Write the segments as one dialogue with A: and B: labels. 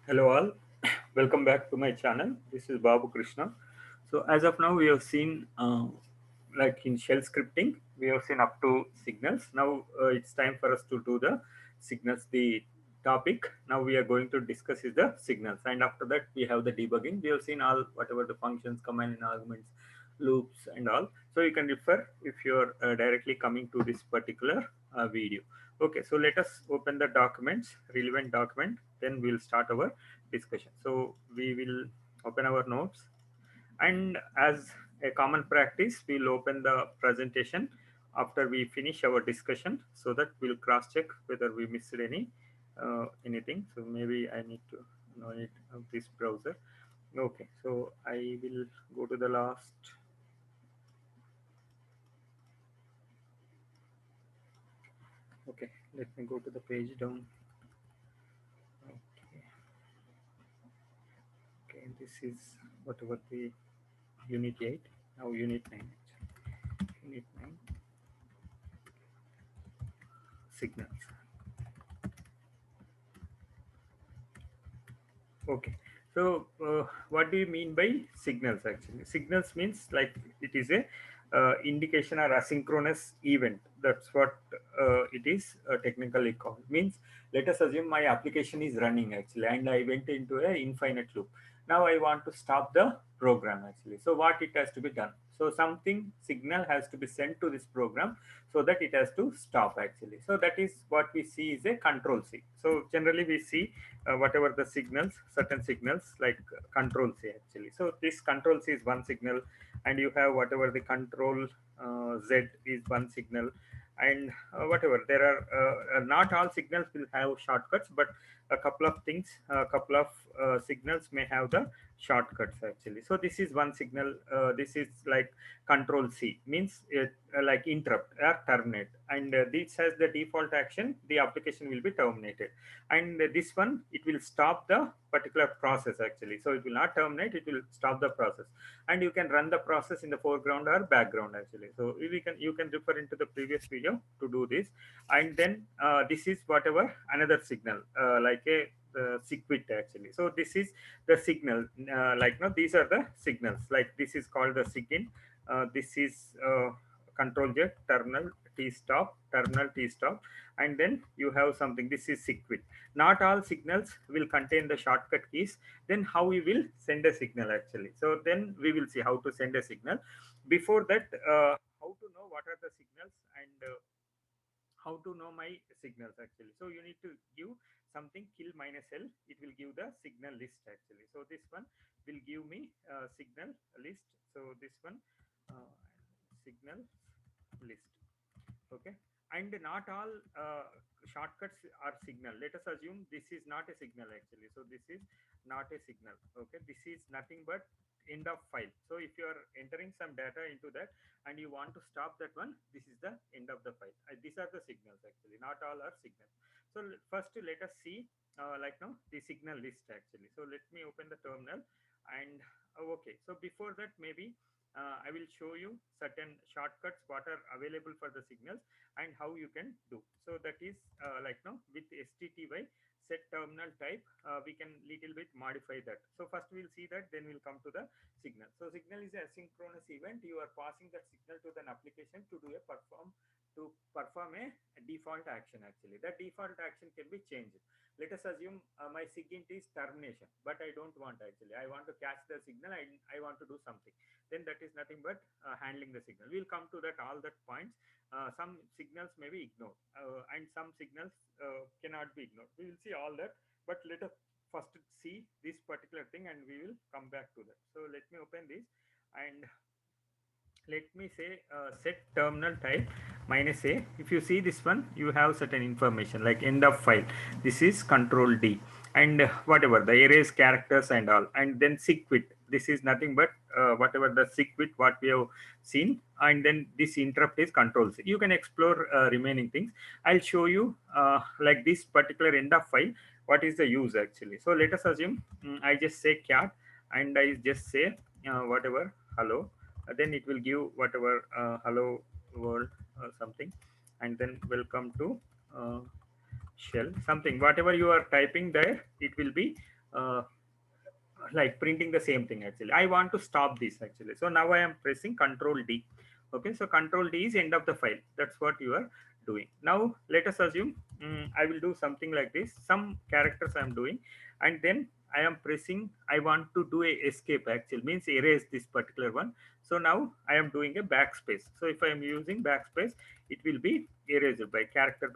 A: Hello all, welcome back to my channel. This is Babu Krishna. So as of now, we have seen like in shell scripting, we have seen up to signals. Now it's time for us to do the signals. The topic now we are going to discuss is the signals, and after that we have the debugging. We have seen all whatever the functions, command and arguments, loops and all. So you can refer if you're directly coming to this particular video. Okay, so let us open the documents, relevant document, then we'll start our discussion. So we will open our notes, and as a common practice, we'll open the presentation after we finish our discussion so that we'll cross check whether we missed anything. So maybe I need to know it of this browser. Okay, so I will go to the last. Okay, let me go to the page down. Okay, okay, this is whatever the unit 8, now unit 9 actually. Unit 9 signals. Okay, so what do you mean by signals? Actually, signals means like it is a indication or asynchronous event. That's what it is technically called. Means let us assume my application is running actually, and I went into a infinite loop. Now I want to stop the program actually. So what it has to be done? So something signal has to be sent to this program so that it has to stop actually. So that is what we see is a control C. So generally we see whatever the signals, certain signals like control C actually. So this control C is one signal, and you have whatever the control Z is one signal, and whatever there are not all signals will have shortcuts, but a couple of things, a couple of signals may have the shortcuts actually. So this is one signal. This is like control C means it, like interrupt or terminate, and this has the default action. The application will be terminated, and this one it will stop the particular process actually. So it will not terminate, it will stop the process, and you can run the process in the foreground or background actually. So you can refer into the previous video to do this. And then this is whatever another signal like a sequit actually. So this is the signal, like no, these are the signals, like this is called the sigin. This is control jet, terminal t stop, terminal t stop, and then you have something, this is sequit. Not all signals will contain the shortcut keys. Then how we will send a signal actually? So then we will see how to send a signal. Before that, how to know what are the signals, and how to know my signals actually? So you need to give something kill minus l, it will give the signal list actually. So this one will give me signal list. So this one uh, signal list. Okay, and not all shortcuts are signal. Let us assume this is not a signal actually. So this is not a signal. Okay, this is nothing but end of file. So if you are entering some data into that and you want to stop that one, this is the end of the file. These are the signals actually, not all are signals. So first let us see like now the signal list actually. So let me open the terminal, and okay, so before that maybe I will show you certain shortcuts what are available for the signals and how you can do. So that is like now with STTY set terminal type, we can little bit modify that. So first we'll see that, then we'll come to the signal. So signal is a asynchronous event. You are passing that signal to an application to do a perform a default action actually. That default action can be changed. Let us assume my SIGINT is termination, but I don't want actually. I want to catch the signal. I want to do something. Then that is nothing but handling the signal. We'll come to that all that points. Some signals may be ignored, and some signals cannot be ignored. We will see all that, but let us first see this particular thing, and we will come back to that. So let me open this, and let me say set terminal type minus a. If you see this one, you have certain information like end of file. This is control D, and whatever the erase characters and all, and then sequit. This is nothing but whatever the sequit what we have seen, and then this interrupt is control C. You can explore remaining things. I'll show you like this particular end of file. What is the use actually? So let us assume I just say cat, and I just say whatever hello, then it will give whatever hello world something, and then welcome to uh, shell something, whatever you are typing there, it will be uh, like printing the same thing. Actually, I want to stop this actually, so now I am pressing control D. Okay, so control D is end of the file. That's what you are doing. Now let us assume I will do something like this, some characters I am doing, and then I am pressing, I want to do a escape, actually means erase this particular one. So now I am doing a backspace. So if I am using backspace, it will be erased by character,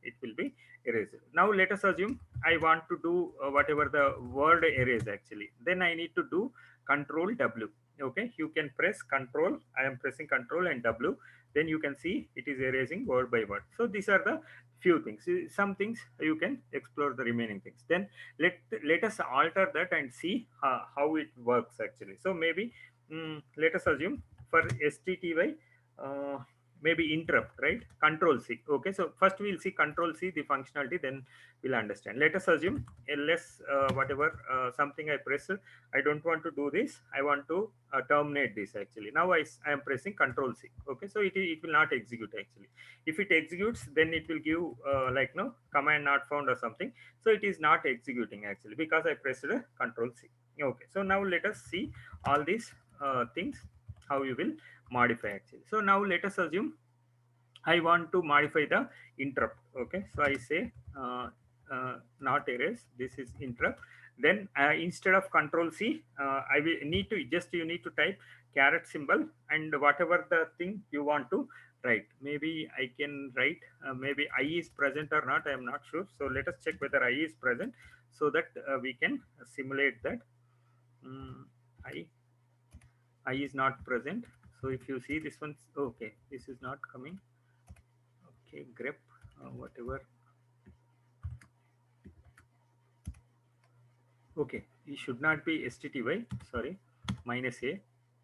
A: it will be erased. Now let us assume I want to do whatever the word erase actually. Then I need to do control W. Okay, you can press control. I am pressing control and W. Then you can see it is erasing word by word. So these are the few things. Some things you can explore the remaining things. Then let us alter that and see how it works actually. So maybe let us assume for STTY. Maybe interrupt, right? Control C. Okay, so first we'll see control C the functionality, then we'll understand. Let us assume ls whatever something I press, I don't want to do this, I want to terminate this actually. Now I am pressing control C. Okay, so it will not execute actually. If it executes, then it will give like no command not found or something. So it is not executing actually because I pressed control C. Okay, so now let us see all these things how you will modify actually. So now let us assume I want to modify the interrupt. Okay, so I say not erase. This is interrupt. Then instead of control C, I will need to just you need to type caret symbol and whatever the thing you want to write. Maybe I can write. Maybe I is present or not. I am not sure. So let us check whether I is present so that we can simulate that. Mm, I I is not present. So if you see this one, okay, this is not coming. Okay, grep, whatever. Okay, it should not be stty, sorry, minus a.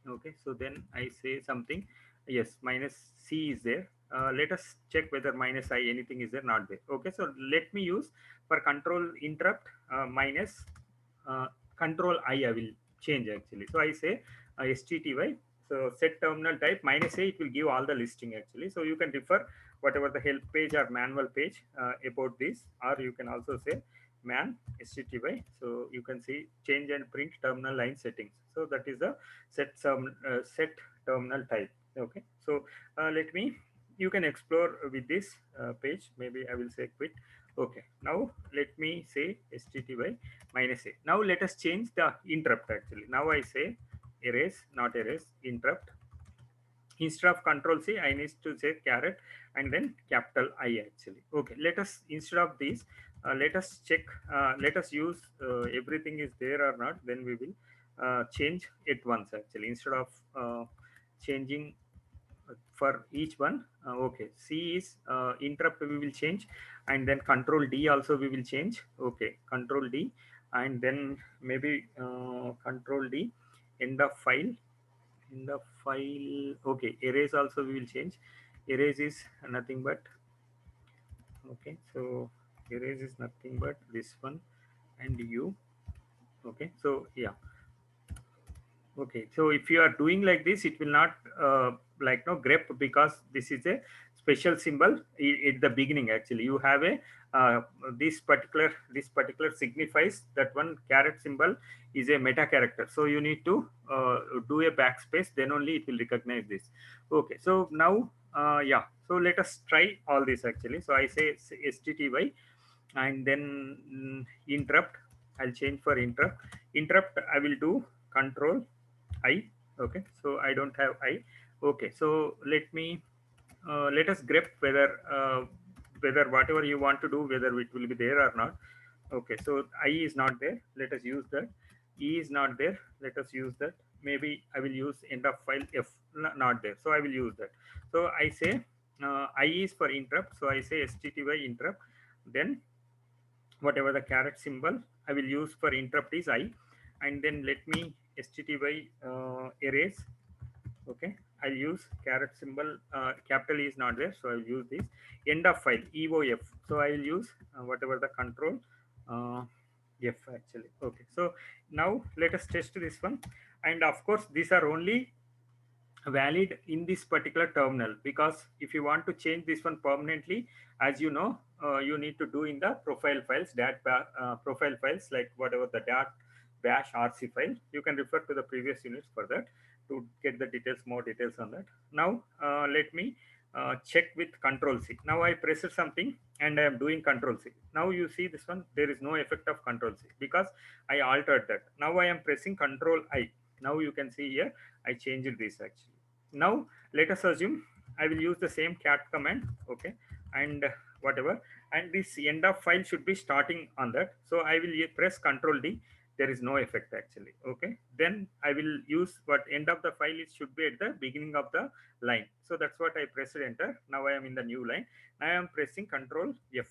A: Okay, so then I say something. Yes, minus c is there. Let us check whether minus I anything is there, not there. Okay, so let me use for control interrupt minus uh, control I will change actually. So I say stty. So set terminal type minus a, it will give all the listing actually. So you can refer whatever the help page or manual page about this, or you can also say man stty. So you can see change and print terminal line settings. So that is the set terminal type. Okay, so let me, you can explore with this page. Maybe I will say quit. Okay, now let me say stty minus a. Now let us change the interrupt actually. Now I say erase, not erase, interrupt. Instead of control C, I need to say caret and then capital I actually. Okay, let us, instead of this, let us check, let us use everything is there or not, then we will change it once actually, instead of changing for each one. Okay, C is interrupt we will change, and then control D also we will change. Okay, control D, and then maybe control D, end of file, in the file. Okay, erase also we will change. Erase is nothing but, okay, so erase is nothing but this one and you. Okay, so yeah. Okay, so if you are doing like this, it will not like no grep, because this is a special symbol at the beginning. Actually, you have a this particular signifies that one caret symbol is a meta character. So you need to do a backspace, then only it will recognize this. Okay, so now yeah, so let us try all this actually. So I say stty and then interrupt. I'll change for interrupt. Interrupt I will do control I. Okay, so I don't have I. Okay, so let us grep whether whatever you want to do, whether it will be there or not. Okay, so I is not there, let us use that. E is not there, let us use that. Maybe I will use end of file F, not there, so I will use that. So I say I is for interrupt, so I say stty interrupt. Then whatever the caret symbol I will use for interrupt is I, and then let me stty erase. Okay, I'll use caret symbol, capital E is not there, so I'll use this. End of file eof, so I will use whatever the control uh, F actually. Okay, so now let us test this one. And of course these are only valid in this particular terminal, because if you want to change this one permanently, as you know, you need to do in the profile files, profile files, like whatever the dot bash rc file. You can refer to the previous units for that to get the details, more details on that. Now let me check with control c. Now I pressed something and I am doing control c. Now you see this one, there is no effect of control c because I altered that. Now I am pressing control I. Now you can see here I changed this actually. Now let us assume I will use the same cat command, okay, and whatever, and this end of file should be starting on that. So I will press control d. There is no effect actually, okay. Then I will use what end of the file, it should be at the beginning of the line. So that's what I pressed enter. Now I am in the new line. Now I am pressing control f,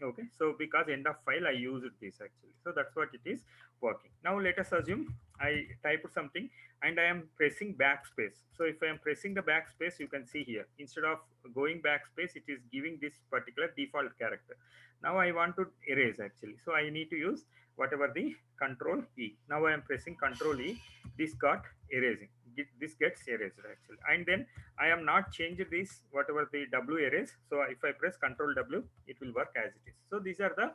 A: okay. So because end of file I used this actually, so that's what it is working. Now let us assume I typed something and I am pressing backspace. So if I am pressing the backspace, you can see here, instead of going backspace, it is giving this particular default character. Now I want to erase actually. So I need to use whatever the control E. Now I am pressing control E. This got erasing. This gets erased actually. And then I am not changed this, whatever the W erase. So if I press control W, it will work as it is. So these are the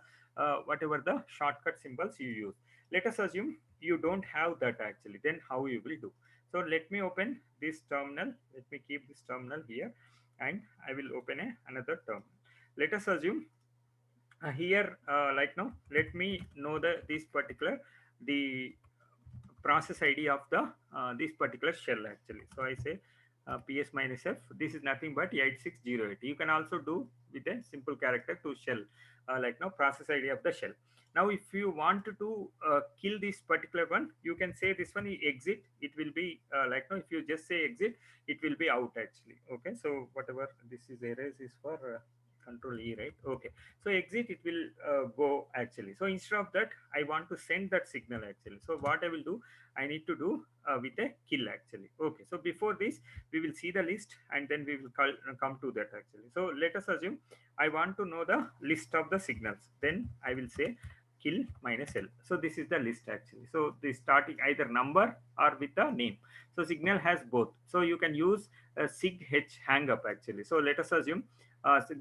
A: whatever the shortcut symbols you use. Let us assume you don't have that actually, then how you will do? So let me open this terminal. Let me keep this terminal here and I will open another terminal. Let us assume here like now let me know the this particular the process id of the this particular shell actually. So I say ps minus f, this is nothing but 8608. You can also do with a simple character to shell, like now process id of the shell. Now if you want to kill this particular one, you can say this one exit. It will be like now if you just say exit, it will be out actually, okay. So whatever this is erase is for control e, right? Okay, so exit, it will go actually. So instead of that I want to send that signal actually. So what I will do, I need to do with a kill actually, okay. So before this we will see the list and then we will come to that actually. So let us assume I want to know the list of the signals, then I will say kill minus l. So this is the list actually. So the starting either number or with the name. So signal has both, so you can use sig h hang up actually. So let us assume so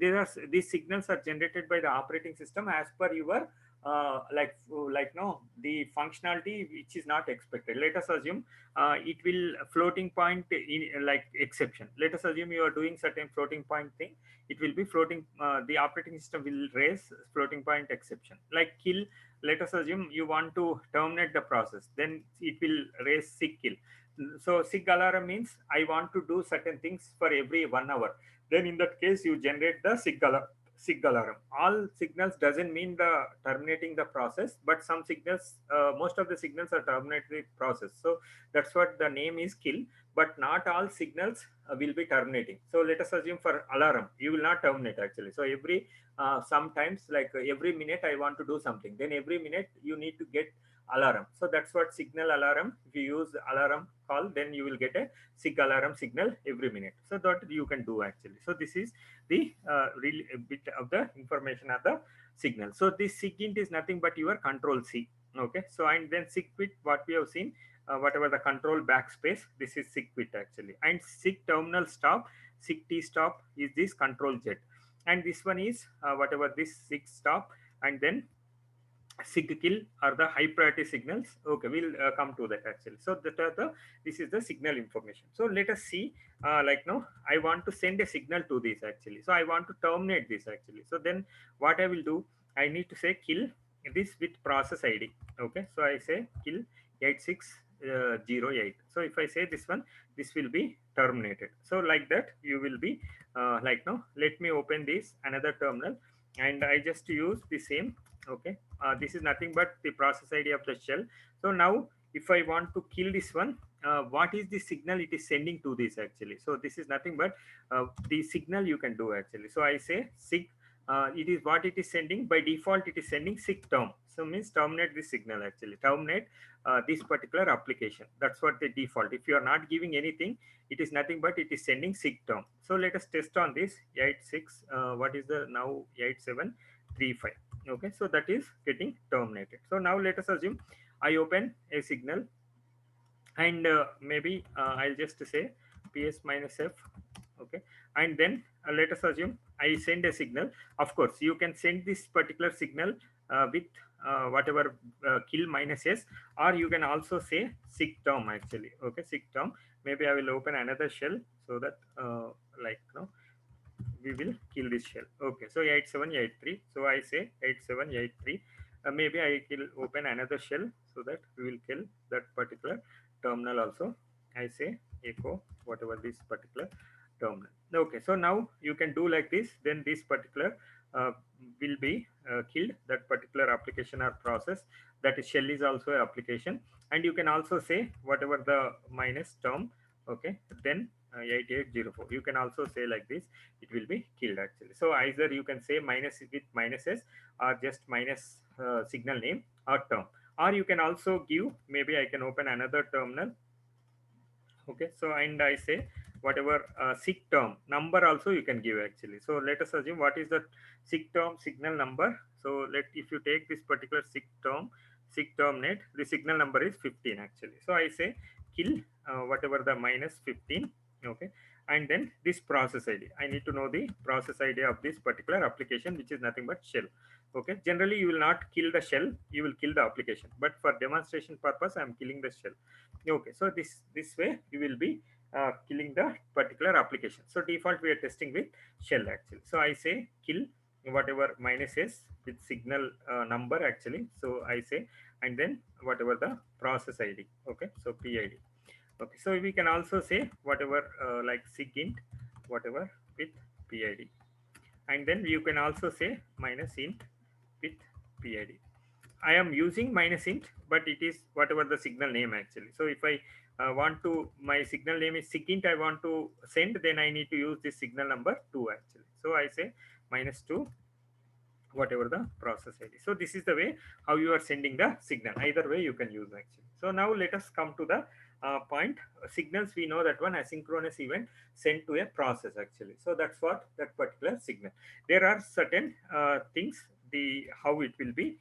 A: these signals are generated by the operating system as per your like no the functionality which is not expected. Let us assume it will floating point in like exception. Let us assume you are doing certain floating point thing, it will be floating, the operating system will raise floating point exception. Like kill, let us assume you want to terminate the process, then it will raise sig kill. So sig alarm means I want to do certain things for every 1 hour, then in that case you generate the sig alarm. All signals doesn't mean the terminating the process, but some signals, most of the signals are terminating the process. So that's what the name is kill, but not all signals will be terminating. So let us assume for alarm you will not terminate actually. So every sometimes like every minute I want to do something, then every minute you need to get alarm. So that's what signal alarm. If you use alarm call, then you will get a sig alarm signal every minute. So that you can do actually. So this is the really a bit of the information of the signal. So this sigint is nothing but your control c, okay. So and then sig quit, what we have seen, whatever the control backspace, this is sig quit actually. And sig terminal stop, sig t stop is this control z, and this one is whatever this sig stop, and then sig kill are the high priority signals, okay. We'll come to that actually. So that are the, this is the signal information. So let us see, like now I want to send a signal to this actually. So I want to terminate this actually. So then what I will do, I need to say kill this with process id, okay. So I say kill 8608. So if I say this one, this will be terminated. So like that you will be like now let me open this another terminal and I just use the same, okay. This is nothing but the process id of the shell. So now if I want to kill this one, what is the signal it is sending to this actually? So this is nothing but the signal you can do actually. So I say sig, it is what it is sending by default, it is sending sig term. So means terminate this signal actually, terminate this particular application. That's what the default. If you are not giving anything, it is nothing but it is sending sig term. So let us test on this 86 what is the now 8735, okay. So that is getting terminated. So now let us assume I open a signal and maybe I'll just say ps minus f. Okay, and then let us assume I send a signal. Of course you can send this particular signal with whatever kill minus s, or you can also say sig term actually. Okay, sig term. Maybe I will open another shell so that like we will kill this shell. Okay, so 8783. So I say 8783. Maybe I will open another shell so that we will kill that particular terminal also. I say echo whatever this particular terminal. Okay, so now you can do like this. Then this particular uh, will be killed. That particular application or process. That is shell is also an application, and you can also say whatever the minus term. Okay, then 8804. You can also say like this, it will be killed actually. So either you can say minus with minuses, or just minus signal name or term, or you can also give, maybe I can open another terminal. Okay, so and I say whatever sig term number also you can give actually. So let us assume what is the sig term signal number. So let, if you take this particular sig term net, the signal number is 15 actually. So I say kill whatever the minus 15. Okay, and then this process id, I need to know the process id of this particular application, which is nothing but shell. Okay, generally you will not kill the shell, you will kill the application, but for demonstration purpose I am killing the shell. Okay, so this way you will be killing the particular application. So default we are testing with shell actually. So I say kill whatever minus s with signal number actually. So I say, and then whatever the process id. Okay, so pid. Okay, so we can also say whatever like sigint whatever with pid, and then you can also say minus int with pid. I am using minus int, but it is whatever the signal name actually. So if I want to, my signal name is sigint, I want to send, then I need to use this signal number 2 actually. So I say minus 2 whatever the process id. So this is the way how you are sending the signal. Either way you can use actually. So now let us come to the point. Signals, we know that one asynchronous event sent to a process actually. So that's what that particular signal. There are certain things, the how it will be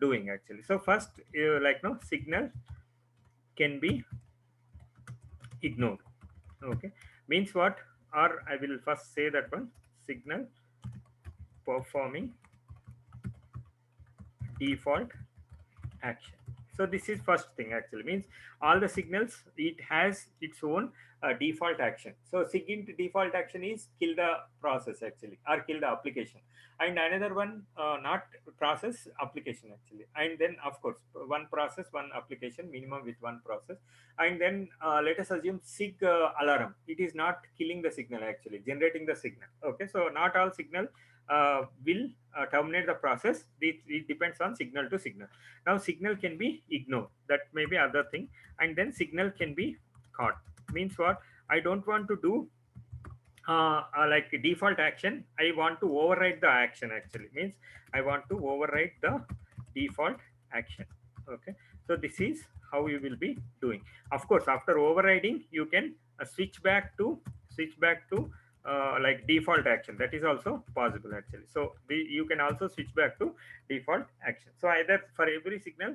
A: doing actually. So first like no signal can be ignored. Okay, means what? Or I will first say that one, signal performing default action. So this is first thing actually, means all the signals, it has its own default action. So SIGINT default action is kill the process actually, or kill the application, and another one not process, application actually. And then of course one process one application, minimum with one process. And then let us assume sig alarm, it is not killing the signal actually, generating the signal. Okay, so not all signal will terminate the process. It depends on signal to signal. Now signal can be ignored, that may be other thing. And then signal can be caught, means what? I don't want to do like default action, I want to override the action actually. Means I want to override the default action. Okay, so this is how you will be doing. Of course after overriding you can switch back to like default action, that is also possible actually. So you can also switch back to default action. So either for every signal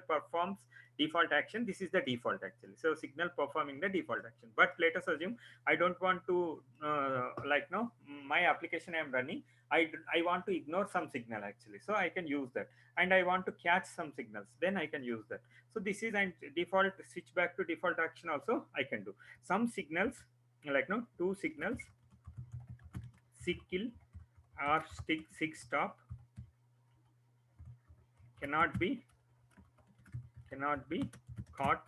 A: performs default action, this is the default actually. So signal performing the default action. But let us assume I don't want to like no, my application I am running, I want to ignore some signal actually, so I can use that. And I want to catch some signals, then I can use that. So this is, and default switch back to default action also I can do. Some signals like no, two signals, sig kill or sig stop, cannot be caught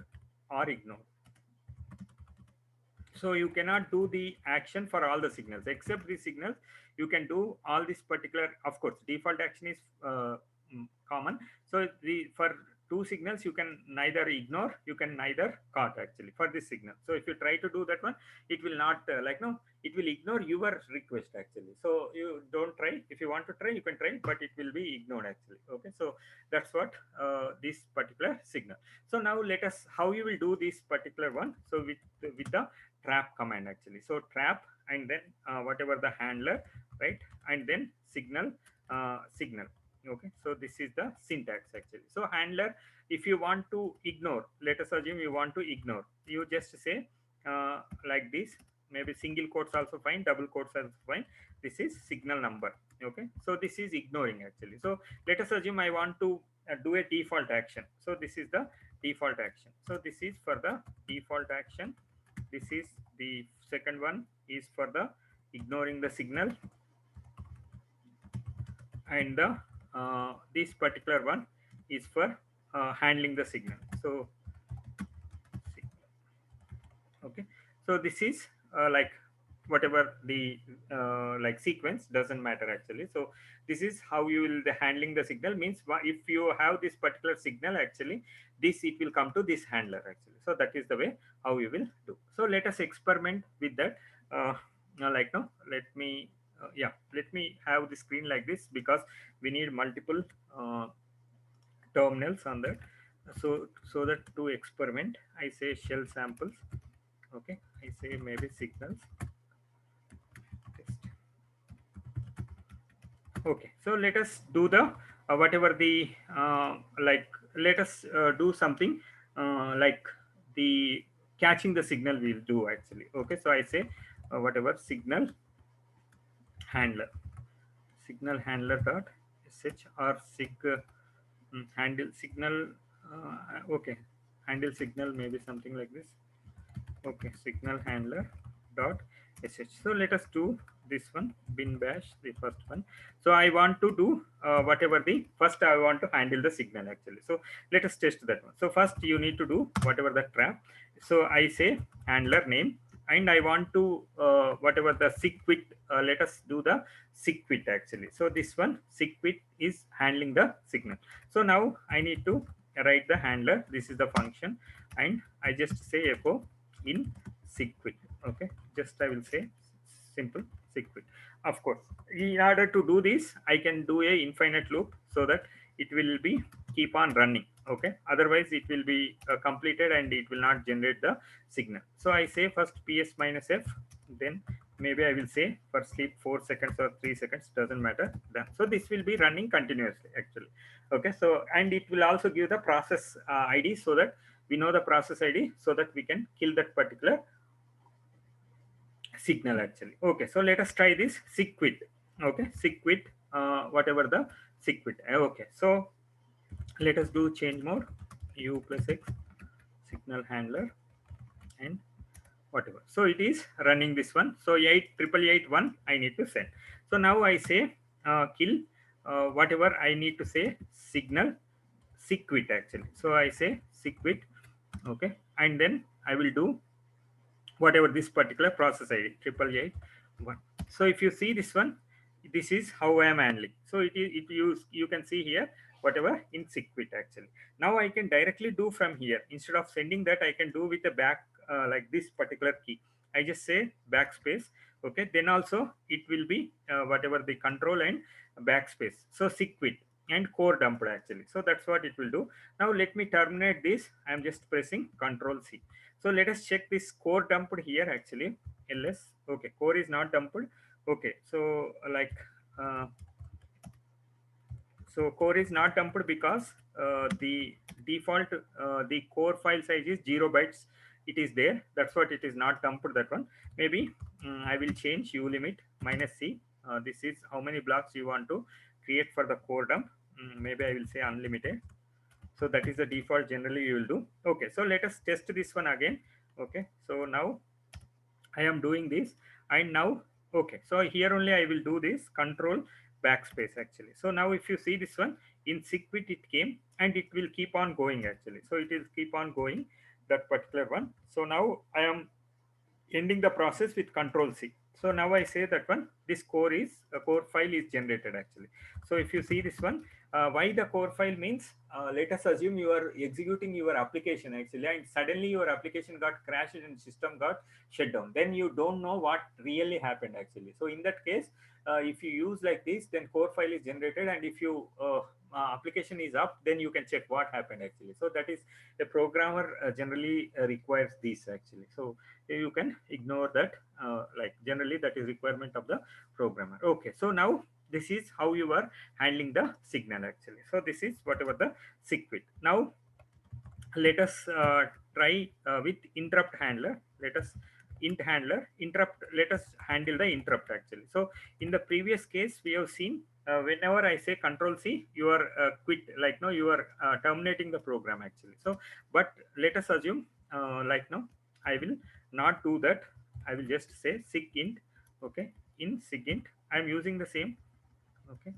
A: or ignored. So you cannot do the action for all the signals except the signals. You can do all this particular, of course default action is common. So the for two signals you can neither ignore, you can neither caught actually for this signal. So if you try to do that one, it will not like no, it will ignore your request actually. So you don't try. If you want to try you can try, but it will be ignored actually. Okay, so that's what this particular signal. So now let us, how you will do this particular one. So with the trap command actually. So trap, and then whatever the handler, right, and then signal. Okay, so this is the syntax actually. So handler, if you want to ignore, let us assume you want to ignore, you just say like this, maybe single quotes also fine, double quotes also fine. This is signal number. Okay, so this is ignoring actually. So let us assume I want to do a default action. So this is the default action. So this is for the default action. This is the second one is for the ignoring the signal, and the this particular one is for handling the signal. So okay, so this is like whatever the like sequence doesn't matter actually. So this is how you will the handling the signal means if you have this particular signal actually, this it will come to this handler actually. So that is the way how you will do. So let us experiment with that. Like now let me yeah, let me have the screen like this because we need multiple uh, terminals on that. So that to experiment I say shell samples. Okay, I say maybe signals test. Okay, so let us do the whatever the like let us do something like the catching the signal we'll do actually. Okay, so I say whatever signal handler, signal handler dot sh or sig handle signal. Okay, handle signal maybe something like this. Okay, signal handler dot sh. So let us do this one, bin bash the first one. So I want to do whatever the first I want to handle the signal actually. So let us test that one. So first you need to do whatever the trap. So I say handler name, and I want to whatever the sequit. Let us do the sequit actually. So this one sequit is handling the signal. So now I need to write the handler. This is the function, and I just say echo in sequit. Okay, just I will say simple sequit. Of course, in order to do this I can do a infinite loop so that it will be keep on running. Okay, otherwise it will be completed and it will not generate the signal. So I say first ps minus f, then maybe I will say for sleep 4 seconds or 3 seconds, doesn't matter. Then so this will be running continuously actually. Okay, so and it will also give the process id, so that we know the process id, so that we can kill that particular signal actually. Okay, so let us try this sequit. Okay, sequit whatever the sequit. Okay, so let us do change mode u plus x signal handler and whatever. So it is running this one. So 88881 I need to send. So now I say kill whatever I need to say signal sequit actually. So I say sequit. Okay, and then I will do whatever this particular process id triple eight one. So if you see this one, this is how I am handling. So it you can see here whatever in sequit actually. Now I can directly do from here. Instead of sending that, I can do with the back like this particular key. I just say backspace. Okay, then also it will be whatever the control and backspace. So sequit and core dumped actually. So that's what it will do. Now let me terminate this. I'm just pressing control c. So let us check this core dumped here actually. ls. Okay, core is not dumped. Okay, so like so core is not dumped because the default the core file size is 0 bytes. It is there, that's what it is not dumped, that one. Maybe I will change u limit minus c. This is how many blocks you want to create for the core dump. Maybe I will say unlimited. So that is the default generally you will do. Okay, so let us test this one again. Okay, so now I am doing this, and now okay, so here only I will do this control backspace actually. So now if you see this one in sequit, it came and it will keep on going actually. So it will keep on going, that particular one. So now I am ending the process with control c. So now I say that one, this core is a core file is generated actually. So if you see this one, why the core file means, let us assume you are executing your application actually, and suddenly your application got crashed and system got shut down, then you don't know what really happened actually. So in that case, if you use like this, then core file is generated, and if you application is up, then you can check what happened actually. So that is a programmer generally requires this actually. So you can ignore that, like generally that is requirement of the programmer. Okay, so now this is how you are handling the signal actually. So this is whatever the sequit. Now Let us try with interrupt handler. Let us int handler interrupt, let us handle the interrupt actually. So in the previous case we have seen, whenever I say control C, you are quit, like no, you are terminating the program actually. So but let us assume, like no, I will not do that. I will just say sigint. Okay, in sigint I am using the same. Okay.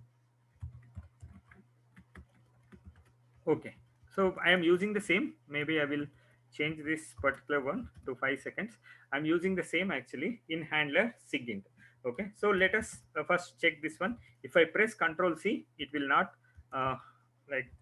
A: Okay, so I am using the same. Maybe I will change this particular one to 5 seconds. I'm using the same actually in handler sigint. Okay, so let us first check this one. If I press Control C, it will not uh, like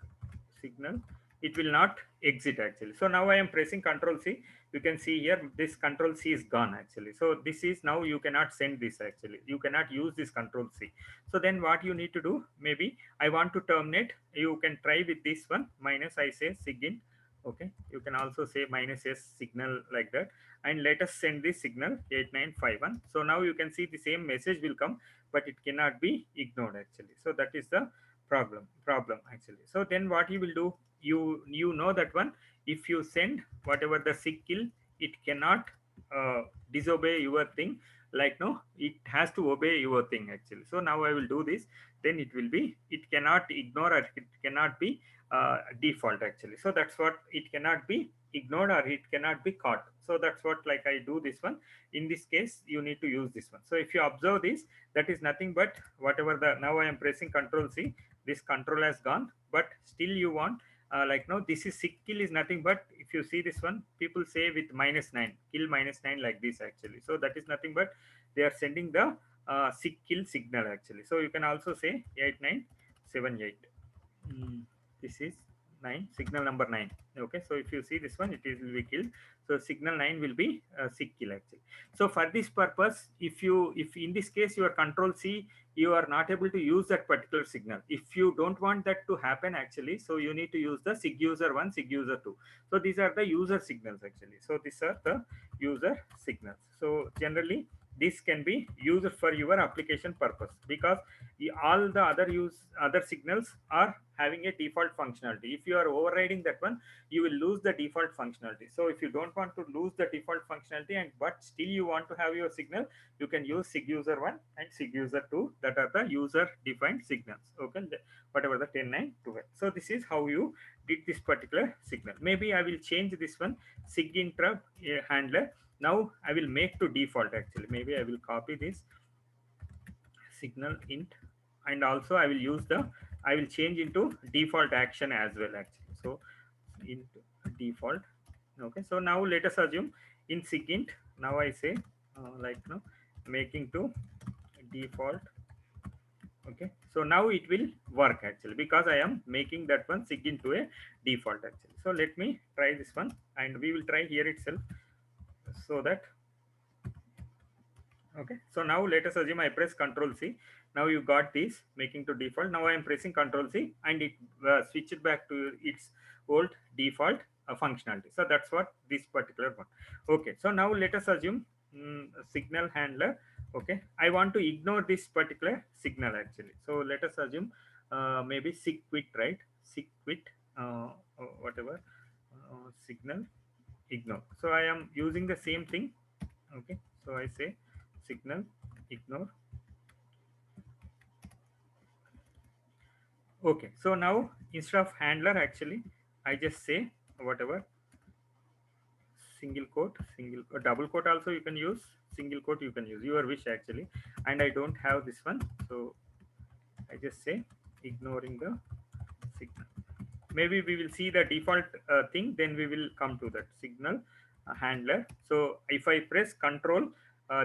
A: signal. It will not exit actually. So now I am pressing Control C. You can see here this Control C is gone actually. So this is now you cannot send this actually. You cannot use this Control C. So then what you need to do, maybe I want to terminate. You can try with this one, minus I say sigint. Okay, you can also say minus s signal like that, and let us send this signal 8951. So now you can see the same message will come, but it cannot be ignored actually. So that is the problem actually. So then what you will do, you know that one, if you send whatever the signal, it cannot uh, disobey your thing, like no, it has to obey your thing actually. So now I will do this, then it will be, it cannot ignore, or it cannot be default actually. So that's what, it cannot be ignored or it cannot be caught. So that's what, like I do this one. In this case you need to use this one. So if you observe this, that is nothing but whatever the, now I am pressing Control C, this control has gone, but still you want, like no, this is sick kill is nothing but, if you see this one, people say with -9 kill -9 like this actually. So that is nothing but they are sending the sick kill signal actually. So you can also say 8978. This is 9, signal number 9. Okay, so if you see this one, it is will be killed. So signal 9 will be sick kill actually. So for this purpose, if in this case your Control C, you are not able to use that particular signal, if you don't want that to happen actually, so you need to use the sig user 1, sig user 2. So these are the user signals actually. So these are the user signals. So generally this can be used for your application purpose, because all the other signals are having a default functionality. If you are overriding that one, you will lose the default functionality. So if you don't want to lose the default functionality, and but still you want to have your signal, you can use sig user 1 and sig user 2, that are the user defined signals. Okay, whatever the 10 9 12. So this is how you did this particular signal. Maybe I will change this one, sig interrupt handler. Now I will make to default actually. Maybe I will copy this signal int, and also I will use the, I will change into default action as well actually. So int default. Okay, so now let us assume in sigint, now I say like no, making to default. Okay, so now it will work actually, because I am making that one sigint to a default actually. So let me try this one, and we will try here itself, so that, okay, so now let us assume I press Control C. Now you got this making to default. Now I am pressing Control C, and it switched back to its old default functionality. So that's what this particular one. Okay, so now let us assume signal handler. Okay, I want to ignore this particular signal actually. So let us assume maybe sig quit, right? Sig quit, whatever signal ignore. So I am using the same thing. Okay, so I say signal ignore. Okay, so now instead of handler actually, I just say whatever, single quote, single double quote also you can use, single quote you can use, your wish actually. And I don't have this one, so I just say ignoring the signal. Maybe we will see the default thing, then we will come to that signal handler. So if I press Control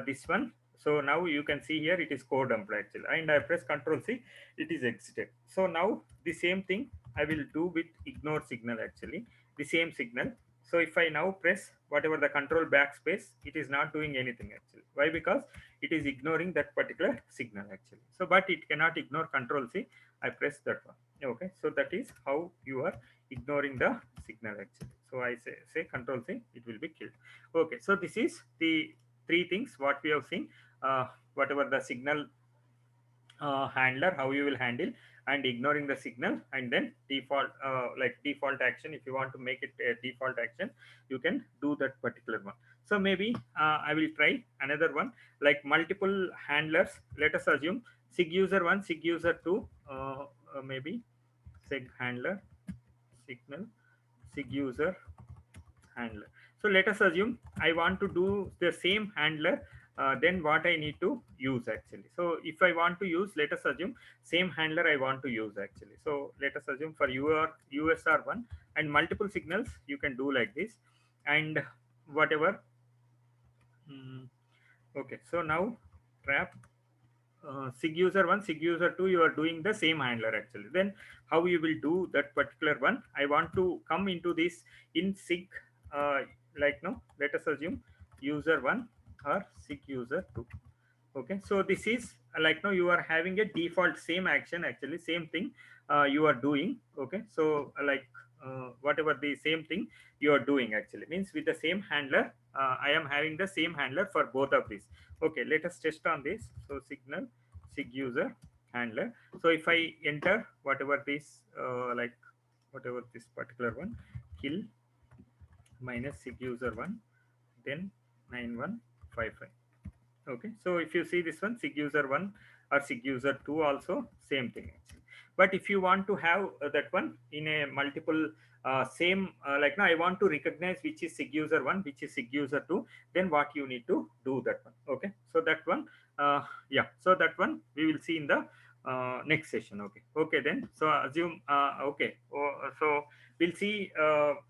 A: this one, so now you can see here it is code dump actually, and I press Control C, it is exited. So now the same thing I will do with ignore signal actually, the same signal. So if I now press whatever the Control backspace, it is not doing anything actually. Why? Because it is ignoring that particular signal actually. So but it cannot ignore Control C. I press that one. Okay, so that is how you are ignoring the signal actually. So I say Control C, it will be killed. Okay, so this is the three things what we have seen. Whatever the signal handler, how you will handle, and ignoring the signal, and then default like default action. If you want to make it a default action, you can do that particular one. So maybe I will try another one, like multiple handlers. Let us assume sig user 1, sig user 2, maybe sig handler, signal, sig user, handler. So let us assume I want to do the same handler. Then what I need to use actually. So if I want to use, let us assume same handler I want to use actually. So let us assume for USR1 and multiple signals, you can do like this, and whatever. Okay, so now trap sig user 1, sig user 2, you are doing the same handler actually. Then how you will do that particular one? I want to come into this in sig, uh, like no, let us assume user 1 or sig user 2. Okay, so this is like now you are having a default same action actually, same thing you are doing. Okay, so whatever the same thing you are doing actually means with the same handler, I am having the same handler for both of these. Okay, let us test on this. So signal, sig user, handler. So if I enter whatever this whatever this particular one, kill minus sig user 1, then 9155. Okay, so if you see this one, sig user 1 or sig user 2 also same thing actually. But if you want to have that one in a multiple same like now I want to recognize which is sig user 1, which is sig user 2, then what you need to do that one. Okay, so that one, yeah, so that one we will see in the next session. Okay, okay, then so assume okay, so we'll see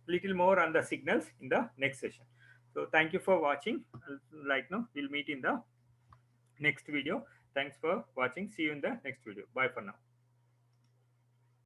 A: little more on the signals in the next session. So thank you for watching. Like no, we'll meet in the next video. Thanks for watching. See you in the next video. Bye for now.